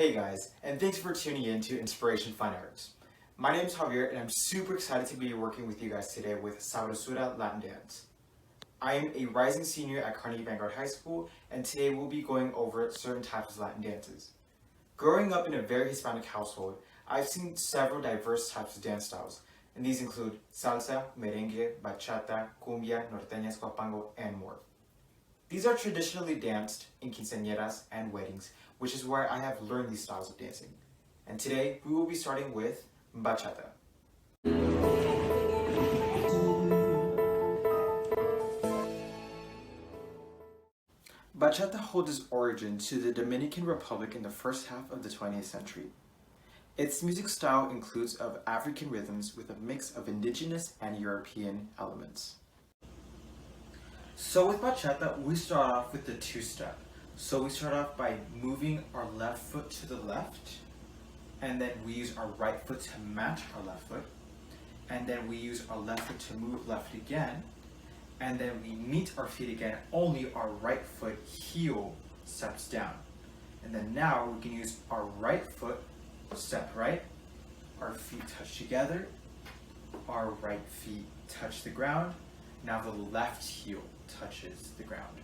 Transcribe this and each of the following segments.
Hey guys, and thanks for tuning in to Inspiration Fine Arts. My name is Javier and I'm super excited to be working with you guys today with Sabrosura Latin Dance. I am a rising senior at Carnegie Vanguard High School and today we'll be going over certain types of Latin dances. Growing up in a very Hispanic household, I've seen several diverse types of dance styles, and these include salsa, merengue, bachata, cumbia, norteñas, guapango, and more. These are traditionally danced in quinceañeras and weddings, which is where I have learned these styles of dancing. And today, we will be starting with bachata. Bachata holds its origin to the Dominican Republic in the first half of the 20th century. Its music style includes of African rhythms with a mix of indigenous and European elements. So with bachata, we start off with the two-step. So we start off by moving our left foot to the left, and then we use our right foot to match our left foot, and then we use our left foot to move left again, and then we meet our feet again, only our right foot heel steps down. And then now we can use our right foot, step right, our feet touch together, our right feet touch the ground, now the left heel touches the ground.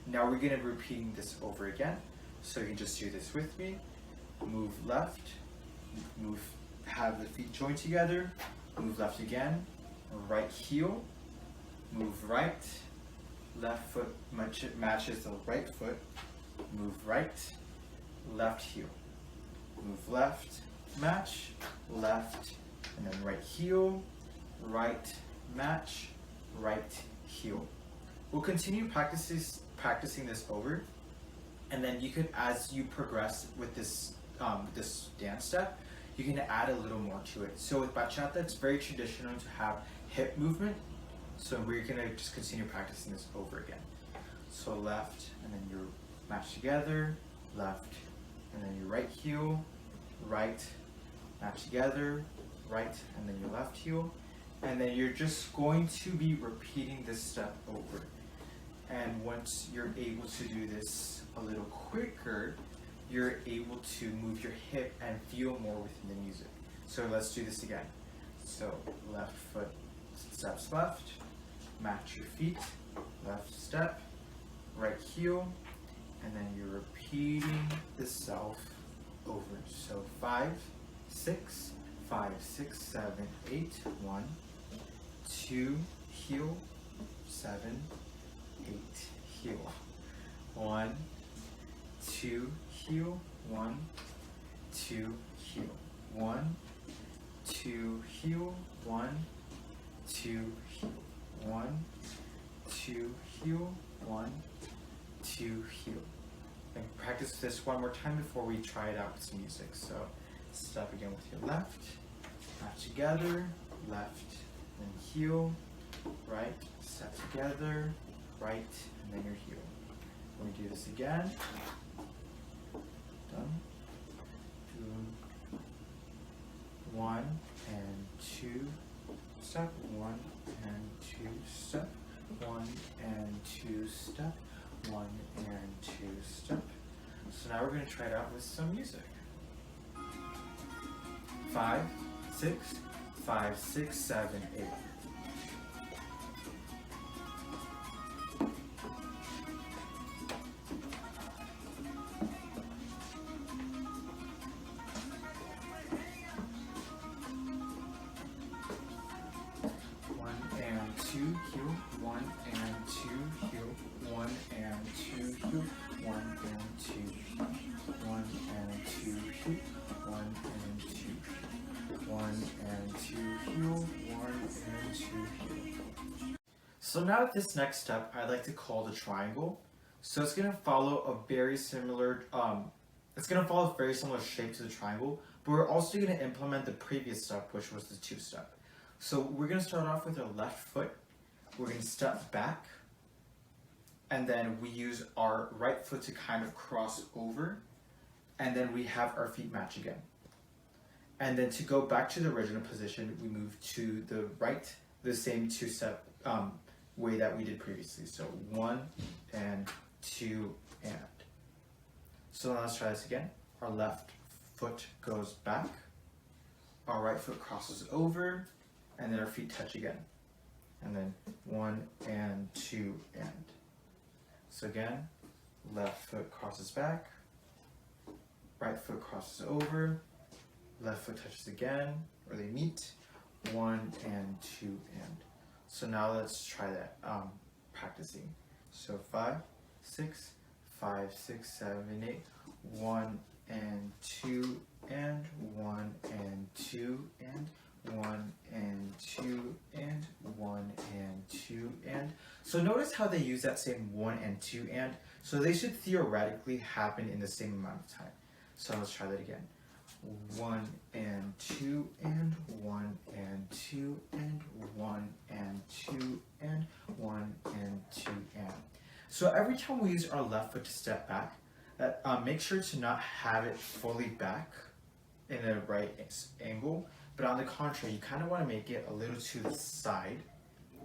Now we're going to be repeating this over again. So you can just do this with me. Move left, move, have the feet join together, move left again, right heel, move right, left foot matches the right foot, move right, left heel, move left, match, left, and then right heel, right, match, right heel. We'll continue practicing this over, and then you could, as you progress with this dance step, you can add a little more to it. So with bachata, it's very traditional to have hip movement, so we're gonna just continue practicing this over again. So left, and then you match together, left, and then your right heel, right, match together, right, and then your left heel, and then you're just going to be repeating this step over. And once you're able to do this a little quicker, you're able to move your hip and feel more within the music. So let's do this again. So left foot steps left, match your feet, left step, right heel, and then you're repeating the self over. So 5, 6, 5, 6, 7, 8, 1, 2, heel, 7, 8, heel, 1, 2, heel, 1, 2, heel, 1, 2, heel, 1, 2, heel, 1, 2, heel, 1, 2, heel. And practice this one more time before we try it out with some music. So step again with your left, match together, left, and heel, right, step together, right, and then your heel. When we do this again, done. 1 and 2 step, 1 and 2 step, 1 and 2 step, 1 and 2 step. So now we're going to try it out with some music. 5, 6, 5, 6, 7, 8. Two heel, 1 and 2 heel, 1 and 2 heel, 1 and 2 heel, 1 and 2 heel, 1 and 2 heel, 1 and 2 heel, 1 and 2 heel. So now at this next step, I'd like to call the triangle. So it's going to follow a very similar shape to the triangle, but we're also going to implement the previous step, which was the two-step. So we're going to start off with our left foot. We're going to step back, and then we use our right foot to kind of cross over, and then we have our feet match again. And then to go back to the original position, we move to the right, the same two-step way that we did previously. So 1 and 2 and. So now let's try this again. our left foot goes back, our right foot crosses over, and then our feet touch again. And then 1 and 2 and. So again, left foot crosses back, right foot crosses over, left foot touches again, or they meet, 1 and 2 and. So now let's try that practicing. So 5, 6, 5, 6, 7, 8, 1 and 2 and 1 and 2 and 1 and 2 and 1 and 2 and. So notice how they use that same 1 and 2 and. So they should theoretically happen in the same amount of time. So let's try that again. 1 and 2 and 1 and 2 and 1 and 2 and 1 and 2 and. So every time we use our left foot to step back, make sure to not have it fully back in a right angle, but on the contrary, you kind of want to make it a little to the side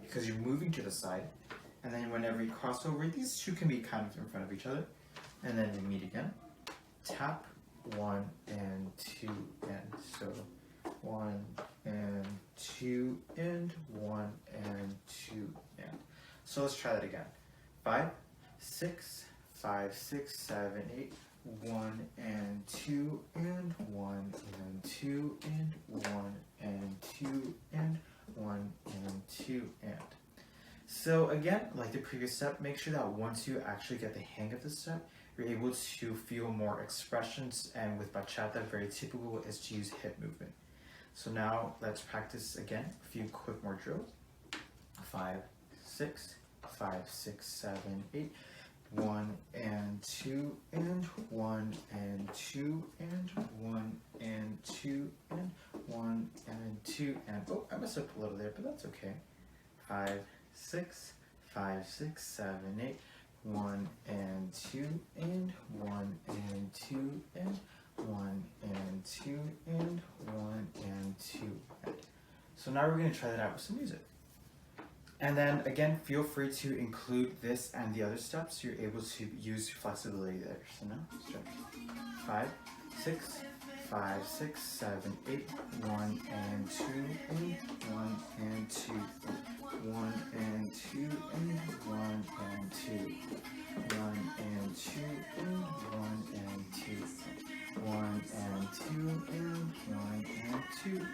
because you're moving to the side. And then whenever you cross over, these two can be kind of in front of each other. And then we meet again. Tap, 1 and 2 and. So 1 and 2 and 1 and 2 and. So let's try that again. 5, 6, 5, 6, 7, 8, 1 and 2 and 1 and 2 and 1 and 2 and 1 and 2 and. So again, like the previous step, make sure that once you actually get the hang of the step, you're able to feel more expressions, and with bachata, very typical is to use hip movement. So now let's practice again, a few quick more drills. 5, 6, 5, 6, 7, 8, 1 and 2 and 1 and 2 and 1 and 2 and 1 and 2 and. Oh, I messed up a little there, but that's okay. 5, 6, 5, 6, 7, 8, 1 and 2 and 1 and 2 and 1 and 2 and 1 and 2 and. So now we're going to try that out with some music. And then again, feel free to include this and the other steps so you're able to use flexibility there. So now, stretch. 5, 6, 5, 6, 7, 8, 1 and 2 and 1 and 2 and 1 and 2 and 1 and 2, 1 and 2 and 1 and 2, 1 and 2 and 1 and 2,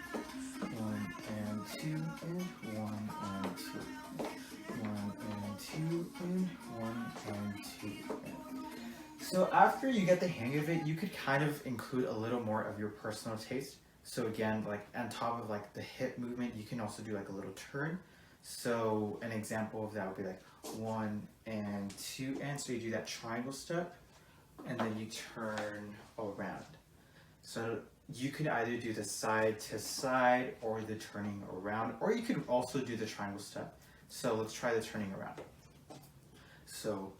1 and 2 and 1 and 2, 1 and 2 and 1 and 2 and. So after you get the hang of it, you could kind of include a little more of your personal taste. So again, like on top of like the hip movement, you can also do like a little turn. So an example of that would be like 1 and 2 and. So you do that triangle step and then you turn around. So you could either do the side to side or the turning around, or you could also do the triangle step. So let's try the turning around. So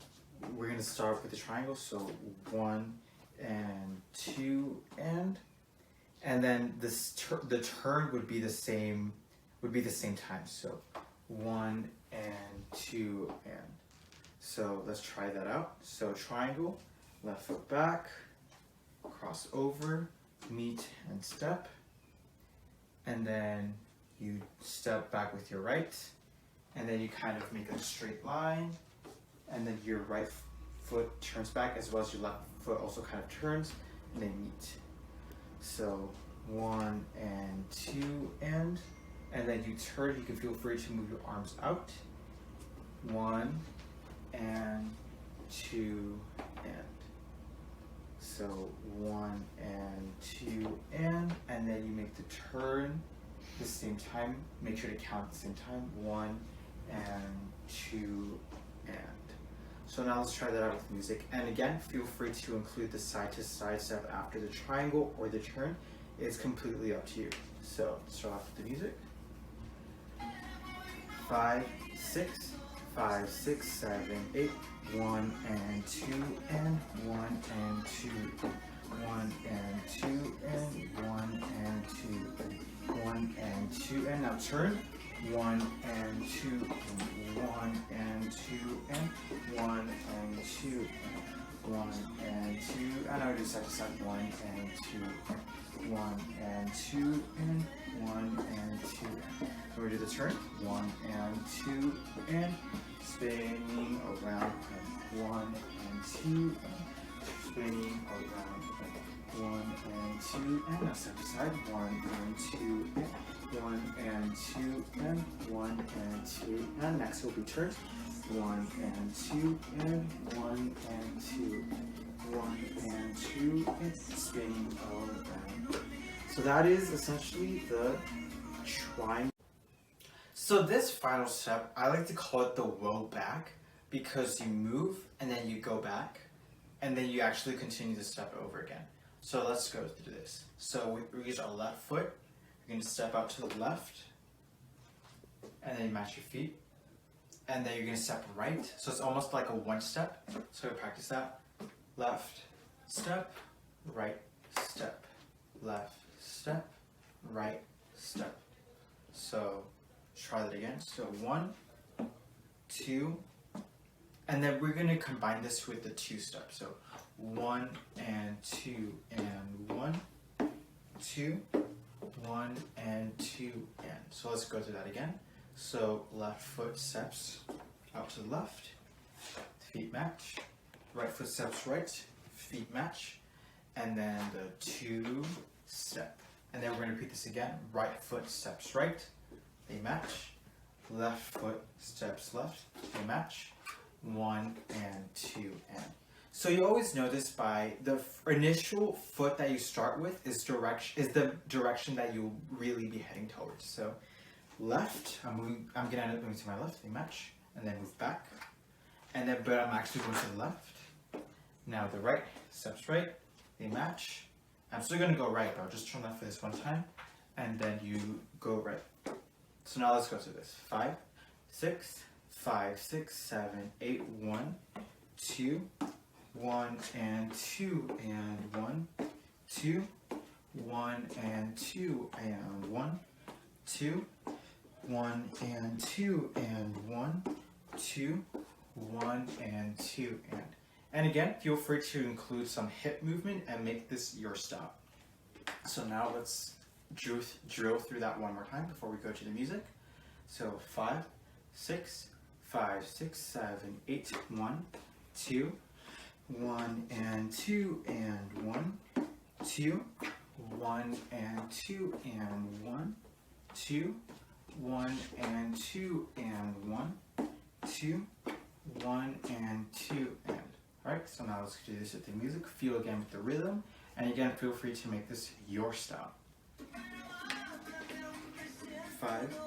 we're going to start with the triangle. So 1 and 2 and then this the turn would be the same time. So 1 and 2 and. So let's try that out. So triangle, left foot back, cross over, meet and step, and then you step back with your right, and then you kind of make a straight line, and then your right foot turns back as well as your left foot also kind of turns, and they meet. So 1 and 2 and then you turn. You can feel free to move your arms out. 1 and 2 and. So 1 and 2 and then you make the turn the same time. Make sure to count at the same time. 1 and 2 and. So now let's try that out with music. And again, feel free to include the side to side step after the triangle or the turn. It's completely up to you. So let's start off with the music. 5, 6, 5, 6, 7, 8, 1 and 2 and 1 and 2, 1 and 2 and 1 and 2, 1 and 2 and. Now turn. 1 and 2 and 1 and 2 and 1 and 2 and 1 and 2, and I'll do side to side, 1 and 2, 1 and 2, and 1 and 2. And we do the turn, 1 and 2, and spinning around, and 1 and 2, and spinning around, and 1 and 2, and now side to side, 1 and 2, and 1 and 2, and 1 and 2, and next will be turns, 1 and 2, and 1 and 2, 1 and 2, and spinning around. So that is essentially the triangle. So this final step, I like to call it the roll back, because you move and then you go back and then you actually continue the step over again. So let's go through this. So we use our left foot, you're going to step out to the left, and then you match your feet, and then you're going to step right. So it's almost like a one step. So we practice that. Left step, right step, left step, right step. So try that again. So 1, 2, and then we're going to combine this with the 2 step. So 1 and 2 and 1, 2, 1 and 2 and. So let's go through that again. So left foot steps out to the left, feet match. Right foot steps right, feet match. And then the 2 step. And then we're going to repeat this again. Right foot steps right, they match. Left foot steps left, they match. 1 and 2 and. So you always know this by the initial foot that you start with is the direction that you'll really be heading towards. So left, I'm gonna end up moving to my left, they match, and then move back. And then but I'm actually going to the left. Now the right steps right, they match. I'm still gonna go right, but I'll just turn left for this one time, and then you go right. So now let's go through this. 5, 6, 5, 6, 7, 8, 1, 2, 1 and 2 and 1, 2, 1 and 2 and 1, 2, 1 and 2 and 1, 2, 1 and 2 and. And again, feel free to include some hip movement and make this your stop. So now let's drill through that one more time before we go to the music. So 5, 6, 5, 6, 7, 8, 1, 2, 1 and 2 and 1, 2, 1 and 2 and 1, 2, 1 and 2 and 1, 2, 1 and 2 and. Alright, so now let's do this with the music. Feel again with the rhythm, and again feel free to make this your style. 5,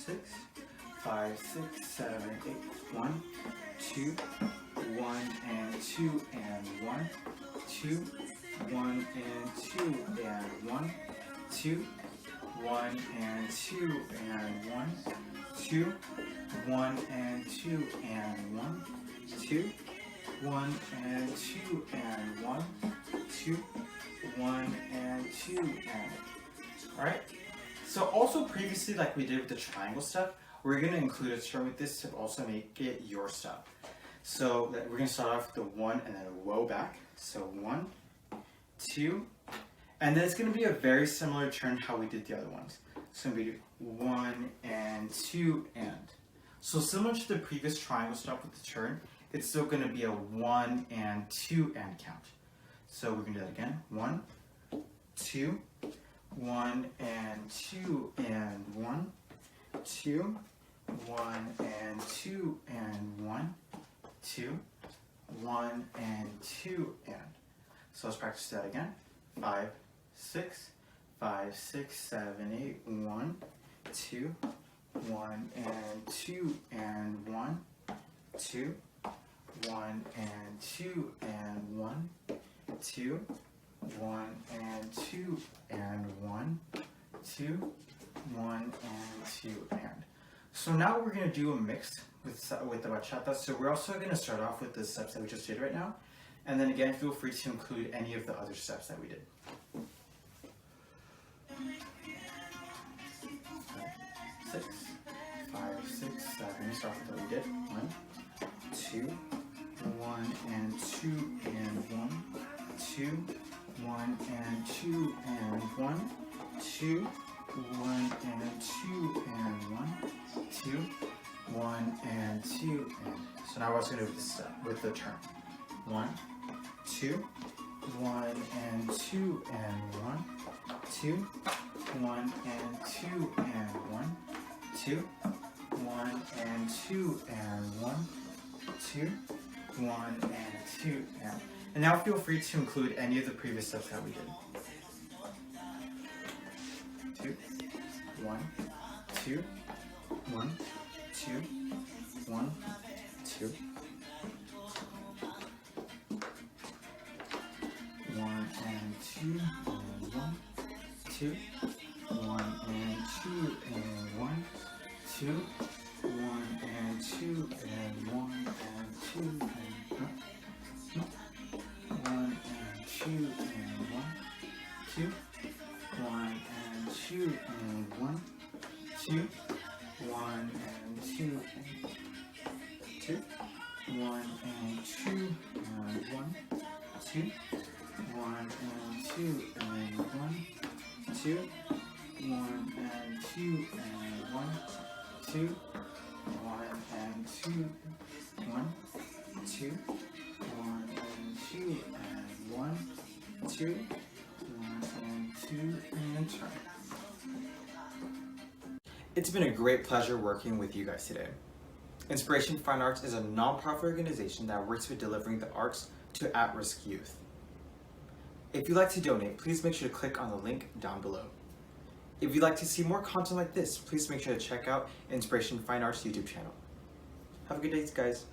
6, 5, 6, 7, 8, 1, 2, 1 and 2 and 1, 2, 1 and 2 and 1, 2, 1 and 2 and 1, 2, 1 and 2 and 1, 2, 1 and 2 and 1, 2, 1 and 2 and. Alright? So also previously, like we did with the triangle step, we're going to include a turn with this to also make it your step. So we're going to start off with the 1 and then a row back. So 1, 2, and then it's going to be a very similar turn how we did the other ones. So we do 1 and 2 and. So similar to the previous triangle step with the turn, it's still going to be a 1 and 2 and count. So we're going to do that again. 1, 2, 1 and 2 and 1, 2, 1 and 2 and 1, 2, 1 and 2 and. So let's practice that again. 5, 6, 5, 6, 7, 8, 1, 2, 1 and 2 and 1, 2, 1 and 2 and 1, 2, 1 and 2 and 1, 2, 1 and 2 and. So now we're going to do a mix with the bachata. So we're also going to start off with the steps that we just did right now. And then again, feel free to include any of the other steps that we did. 6, 5, 6, 7. Let me start with what we did. 1, 2, 1 and 2 and 2, 1 and 2 and 1, 2, 1 and 2 and 1, 2, 1 and 2 and. So now we're also going to do this step with the turn. 1, 2, 1 and 2 and 1, 2, 1 and 2 and 1, 2, 1 and 2 and 1, 2, 1 and 2 and now feel free to include any of the previous steps that we did. 2, 1, 2, 1, 2, 1, 2. 1 and 2 and 1, 2, 1 and 2 and 1, 2, 1 and 2 and 1 and 2 and 1, 1 and 2 and 1, 2, 1 and 2 and 1, 2, 1 and 2 and 2, 1 and 2 and 1, 2, 1 and 2 and 1, 2, 1 and 2 and 1, 2, 1 and 2, 1, 2, 1 and 2 and 1, 2, 1 and 2 and turn. It's been a great pleasure working with you guys today. Inspiration Fine Arts is a nonprofit organization that works with delivering the arts to at-risk youth. If you'd like to donate, please make sure to click on the link down below. If you'd like to see more content like this, please make sure to check out Inspiration Fine Arts YouTube channel. Have a good day, guys.